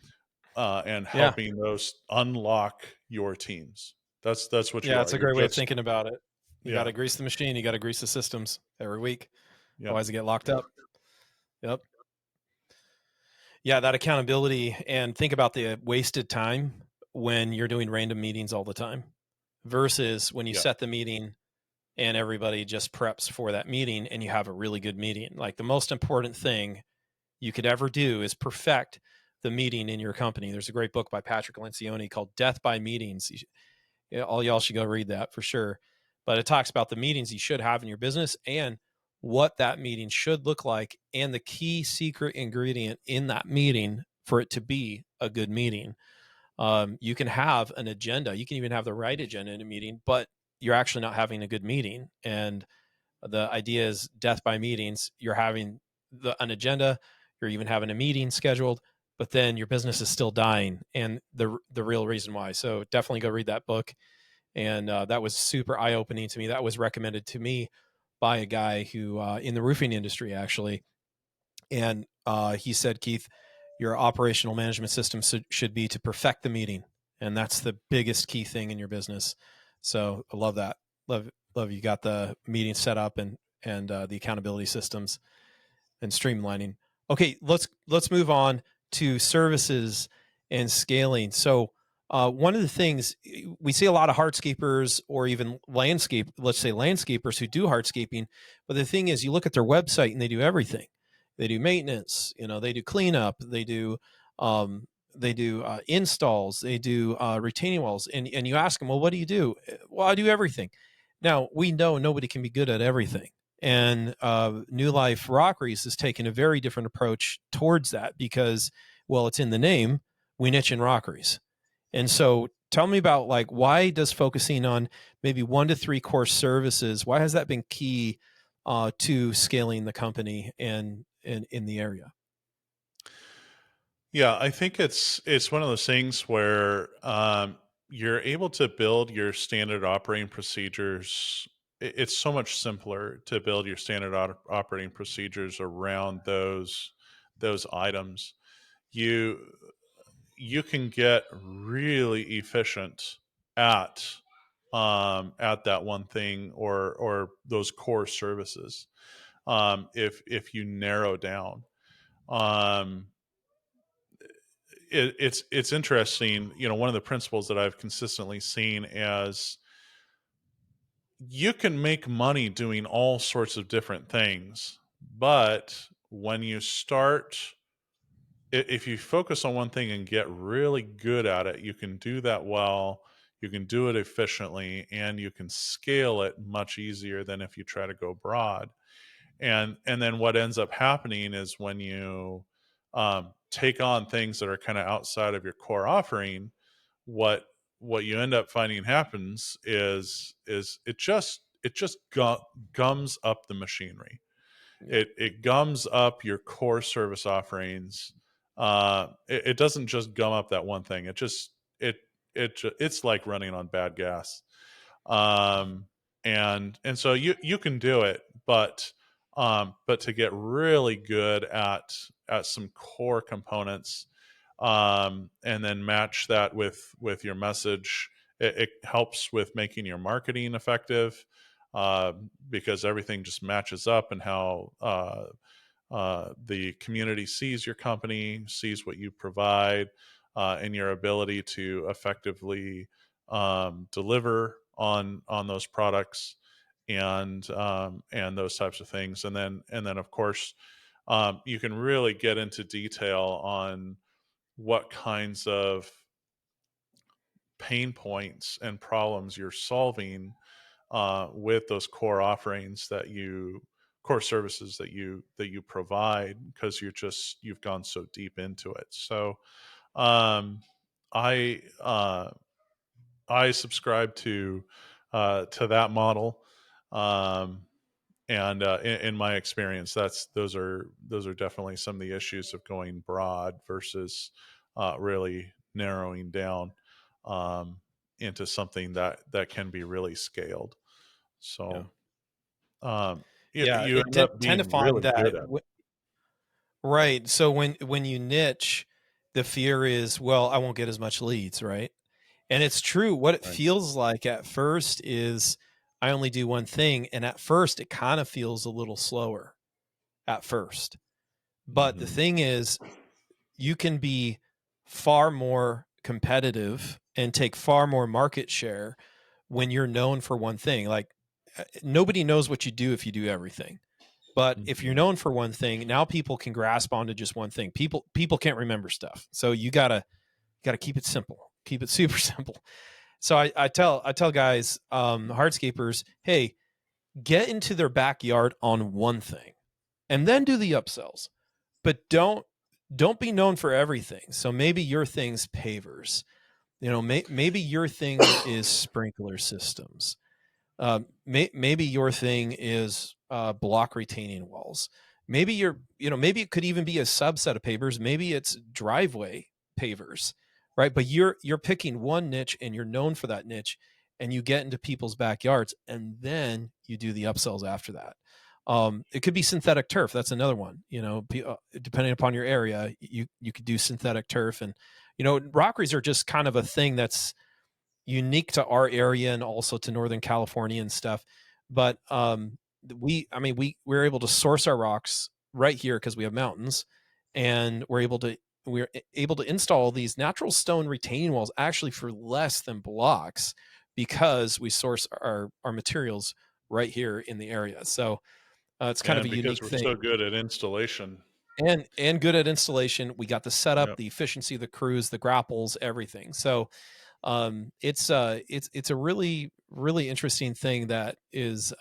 Yeah. helping those unlock your teams. That's what you Yeah, are. it's a You're great way of just thinking about it. You yeah, gotta grease the machine, you gotta grease the systems every week, yeah, otherwise they get locked up. Yep. Yeah, that accountability, and think about the wasted time when you're doing random meetings all the time versus when you yeah. set the meeting and everybody just preps for that meeting and you have a really good meeting. Like the most important thing you could ever do is perfect the meeting in your company. There's a great book by Patrick Lencioni called Death by Meetings. All y'all should go read that for sure. But it talks about the meetings you should have in your business and what that meeting should look like and the key secret ingredient in that meeting for it to be a good meeting. You can have an agenda, you can even have the right agenda in a meeting, but you're actually not having a good meeting. And the idea is death by meetings. You're having an agenda, you're even having a meeting scheduled, but then your business is still dying, and the real reason why. So definitely go read that book. And that was super eye opening to me. That was recommended to me by a guy who in the roofing industry actually, and he said, Keith, your operational management system should be to perfect the meeting, and that's the biggest key thing in your business. So I love that. Love you got the meeting set up and the accountability systems and streamlining. Okay, let's move on to services and scaling. So one of the things we see a lot of hardscapers or even let's say landscapers who do hardscaping, but the thing is, you look at their website and they do everything. They do maintenance, they do cleanup, they do installs, they do retaining walls, and you ask them, well, what do you do? Well, I do everything. Now we know nobody can be good at everything, and New Life Rockeries has taken a very different approach towards that because, well, it's in the name. We niche in rockeries. And so tell me about, like, why does focusing on maybe 1 to 3 core services, why has that been key to scaling the company and in the area? Yeah, I think it's one of those things where you're able to build your standard operating procedures. It's so much simpler to build your standard operating procedures around those items. You you can get really efficient at at that one thing or those core services if you narrow down. Um, it's interesting. You know, one of the principles that I've consistently seen as you can make money doing all sorts of different things, but when you start, if you focus on one thing and get really good at it, you can do that well. You can do it efficiently, and you can scale it much easier than if you try to go broad. And then what ends up happening is when you take on things that are kind of outside of your core offering, what what you end up finding happens is it just gums up the machinery. Yeah. It gums up your core service offerings. It doesn't just gum up that one thing. It it's like running on bad gas. um, and so you can do it, but to get really good at some core components, and then match that with your message, it helps with making your marketing effective, uh, because everything just matches up and how the community sees your company, sees what you provide, and your ability to effectively deliver on those products and those types of things. And then of course, you can really get into detail on what kinds of pain points and problems you're solving with those core offerings that you core services that you provide, because you've gone so deep into it. So um, I I subscribe to that model, um, and in my experience, those are definitely some of the issues of going broad versus really narrowing down. um, into something that can be really scaled. Yeah. So um, Yeah, you it end up tend to being find really that good at it. right. So when you niche, the fear is, well, I won't get as much leads, right? And it's true. What it Right. feels like at first is I only do one thing, and at first it kind of feels a little slower at first. But the Hmm. thing is, you can be far more competitive and take far more market share when you're known for one thing. Like nobody knows what you do if you do everything. But if you're Hmm. known for one thing, now people can grasp onto just one thing. People can't remember stuff. So you gotta keep it simple. Keep it super simple. So I tell guys, hardscapers, hey, get into their backyard on one thing and then do the upsells. But don't be known for everything. So maybe your thing's pavers. Maybe your thing is sprinkler systems. Maybe your thing is block retaining walls. Maybe it could even be a subset of pavers. Maybe it's driveway pavers, right? But you're picking one niche and you're known for that niche, and you get into people's backyards, and then you do the upsells after that. It could be synthetic turf. That's another one. Depending upon your area, you could do synthetic turf, and rockeries are just kind of a thing that's unique to our area and also to Northern California and stuff. But we're able to source our rocks right here because we have mountains, and we're able to install these natural stone retaining walls actually for less than blocks because we source our materials right here in the area. So it's kind of And a because unique we're thing so good at installation. and good at installation. We got the setup, Yep. the efficiency of the crews, the grapples, everything. So it's a really interesting thing that is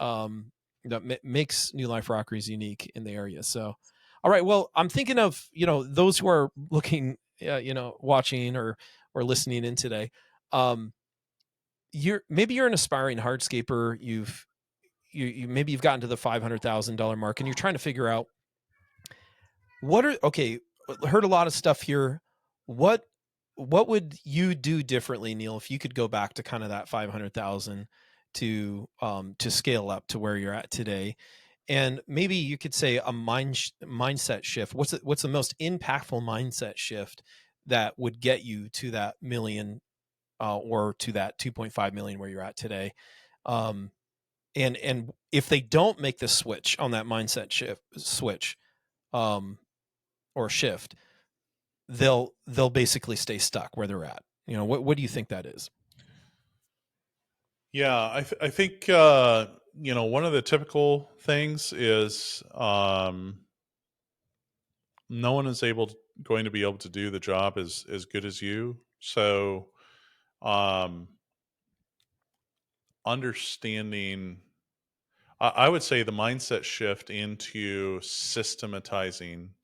makes New Life Rockeries unique in the area. So, all right, well, I'm thinking of those who are looking, watching or listening in today. Um, you're an aspiring hardscaper. You maybe you've gotten to the $500,000 mark, and you're trying to figure out okay, heard a lot of stuff here. What what would you do differently, Neil, if you could go back to kind of that 500,000 to scale up to where you're at today? And maybe you could say a mindset shift. What's the most impactful mindset shift that would get you to that million or to that 2.5 million where you're at today? Um, and if they don't make the switch on that mindset switch, um, or shift, they'll basically stay stuck where they're at. What do you think that is? Yeah, I think one of the typical things is no one is going to be able to do the job as good as you. So um, understanding, I would say the mindset shift into systematizing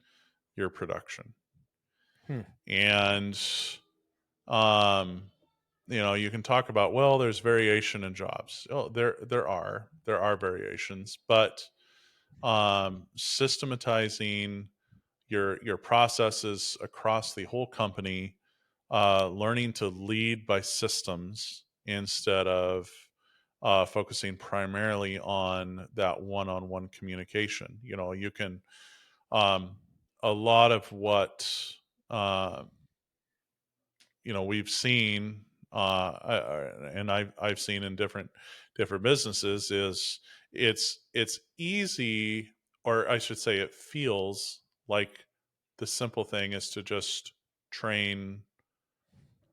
your production, Hmm. and um, you can talk about, well, there's variation in jobs. Oh, there are variations, but systematizing your processes across the whole company, learning to lead by systems instead of focusing primarily on that one-on-one communication. You can um, a lot of what uh, we've seen, and I've seen in different businesses, is it's easy, or I should say, it feels like the simple thing is to just train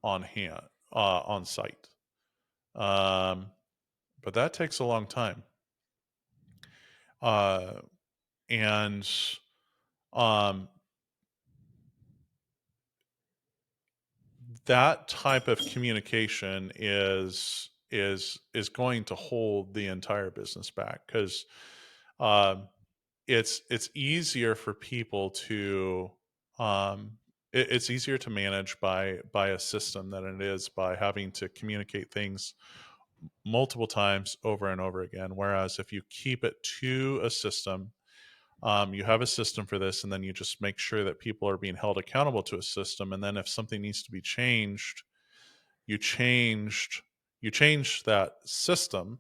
on hand, on site, um, but that takes a long time, uh, and um, that type of communication is going to hold the entire business back, because um, it's easier for people to it's easier to manage by a system than it is by having to communicate things multiple times over and over again. Whereas if you keep it to a system, you have a system for this, and then you just make sure that people are being held accountable to a system. And then if something needs to be changed, you changed you changed that system,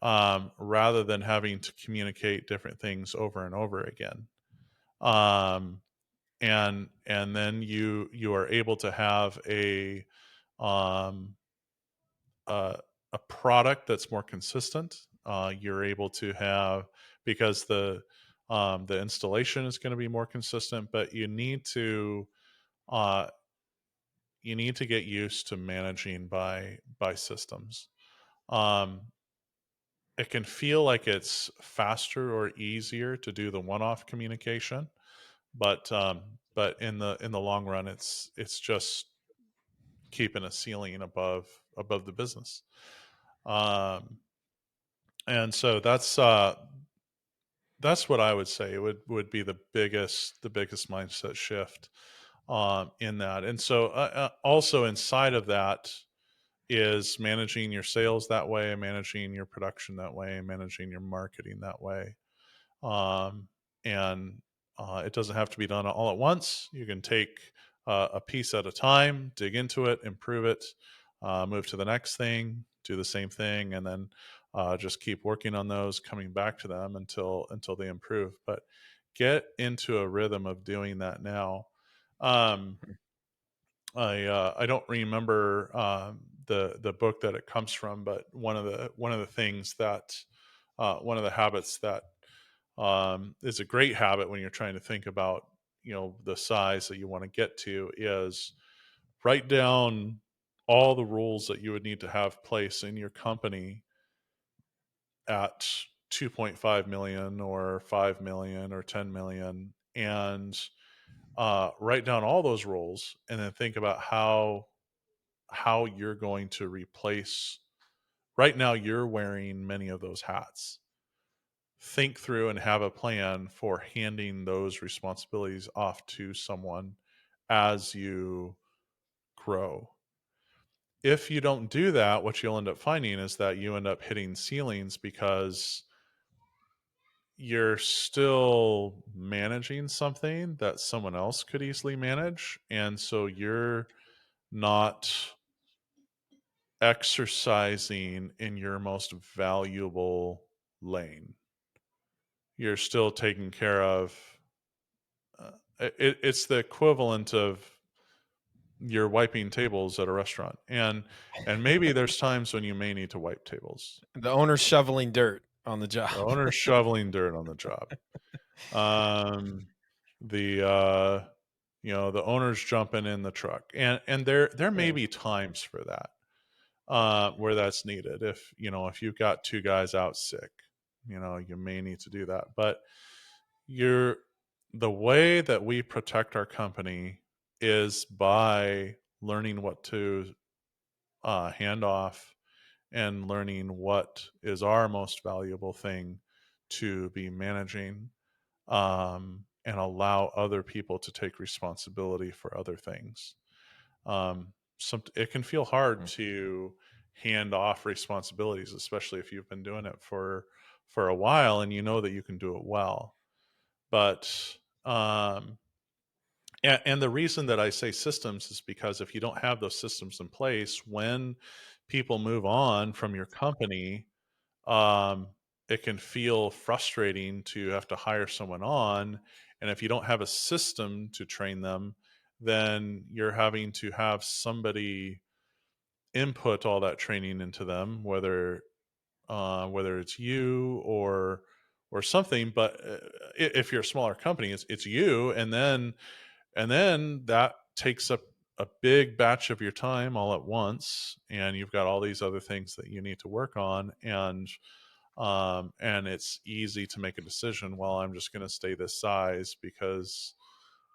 rather than having to communicate different things over and over again. Um, and then you are able to have um, a a product that's more consistent. You're able to have, because the installation is going to be more consistent, but uh, you need to get used to managing by systems. Um, it can feel like it's faster or easier to do the one-off communication, but in the long run, it's just keeping a ceiling above the business. Um, and so that's what I would say would be the biggest mindset shift, in that. And so, also inside of that is managing your sales that way, managing your production that way, managing your marketing that way. um, and it doesn't have to be done all at once. You can take a piece at a time, dig into it, improve it, move to the next thing, do the same thing, and then just keep working on those, coming back to them until they improve. But get into a rhythm of doing that now. Um, I don't remember the book that it comes from, but one of the things that one of the habits that is a great habit when you're trying to think about, the size that you want to get to, is write down all the rules that you would need to have place in your company at 2.5 million or 5 million or 10 million, and write down all those rules, and then think about how you're going to replace. Right now you're wearing many of those hats. Think through and have a plan for handing those responsibilities off to someone as you grow. If you don't do that, what you'll end up finding is that you end up hitting ceilings because you're still managing something that someone else could easily manage. And so you're not exercising in your most valuable lane. You're still taking care of, it's the equivalent of you're wiping tables at a restaurant, and maybe there's times when you may need to wipe tables. The owner's shoveling dirt on the job. The owner's shoveling dirt on the job. Um, the the owner's jumping in the truck, and there may Yeah. be times for that, where that's needed. If you've got two guys out sick, you may need to do that. But you're the way that we protect our company is by learning what to hand off, and learning what is our most valuable thing to be managing, and allow other people to take responsibility for other things. It can feel hard Mhm. to hand off responsibilities, especially if you've been doing it for a while and you know that you can do it well. But and the reason that I say systems is because if you don't have those systems in place, when people move on from your company, um, it can feel frustrating to have to hire someone on. And if you don't have a system to train them, then you're having to have somebody input all that training into them, whether it's you or something. But if you're a smaller company, it's you, and then that takes up a big batch of your time all at once, and you've got all these other things that you need to work on, and it's easy to make a decision. Well, I'm just going to stay this size because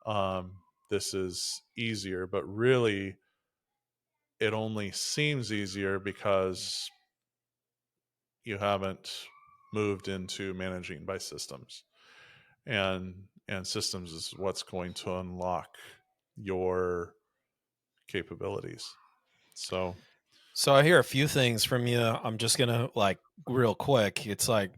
um, this is easier, but really it only seems easier because you haven't moved into managing by systems, and systems is what's going to unlock your capabilities. So, So I hear a few things from you. I'm just gonna like real quick. It's like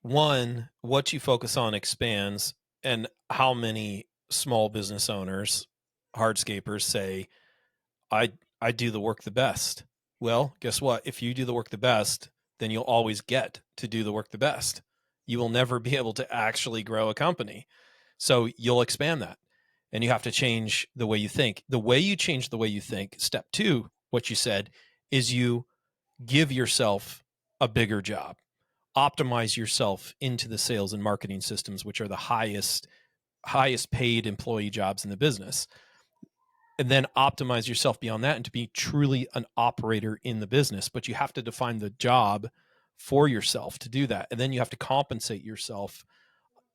one, what you focus on expands, and how many small business owners, hardscapers say, I I do the work the best. Well, guess what? If you do the work the best, then you'll always get to do the work the best. You will never be able to actually grow a company. So you'll expand that, and you have to change the way you think. The way you change the way you think, step two, what you said, is you give yourself a bigger job, optimize yourself into the sales and marketing systems, which are the highest paid employee jobs in the business, and then optimize yourself beyond that and to be truly an operator in the business. But you have to define the job for yourself to do that, and then you have to compensate yourself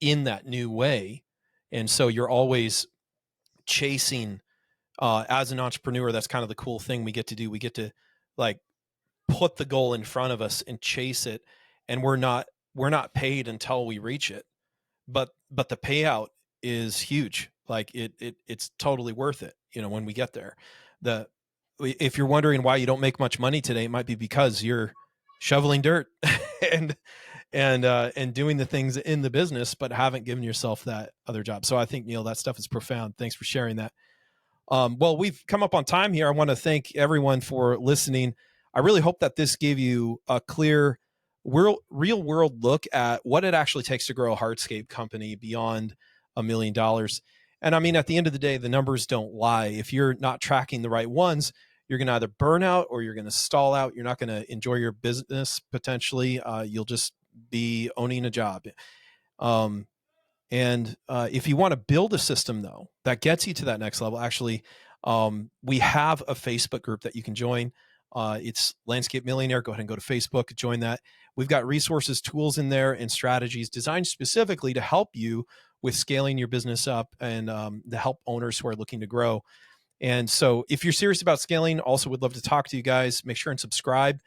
in that new way. And so you're always chasing, as an entrepreneur, that's kind of the cool thing we get to do. We get to, like, put the goal in front of us and chase it, and we're not paid until we reach it, but the payout is huge. Like, it's totally worth it, when we get there. The If you're wondering why you don't make much money today, it might be because you're shoveling dirt and and doing the things in the business, but haven't given yourself that other job. So I think, Neil, that stuff is profound. Thanks for sharing that. Well, we've come up on time here. I want to thank everyone for listening. I really hope that this gave you a clear, real world look at what it actually takes to grow a hardscape company beyond $1 million. And I mean, at the end of the day, the numbers don't lie. If you're not tracking the right ones, you're going to either burn out or you're going to stall out. You're not going to enjoy your business potentially. You'll just be owning a job. And if you want to build a system, though, that gets you to that next level, actually, we have a Facebook group that you can join. It's Landscape Millionaire. Go ahead and go to Facebook, join that. We've got resources, tools in there, and strategies designed specifically to help you with scaling your business up and to help owners who are looking to grow. And so if you're serious about scaling, also would love to talk to you guys. Make sure and subscribe,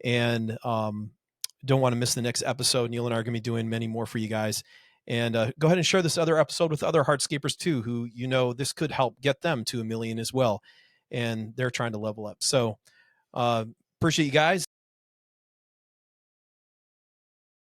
and don't want to miss the next episode. Neil and I are going to be doing many more for you guys. And go ahead and share this other episode with other hardscapers too, who this could help get them to $1 million as well. And they're trying to level up. So appreciate you guys.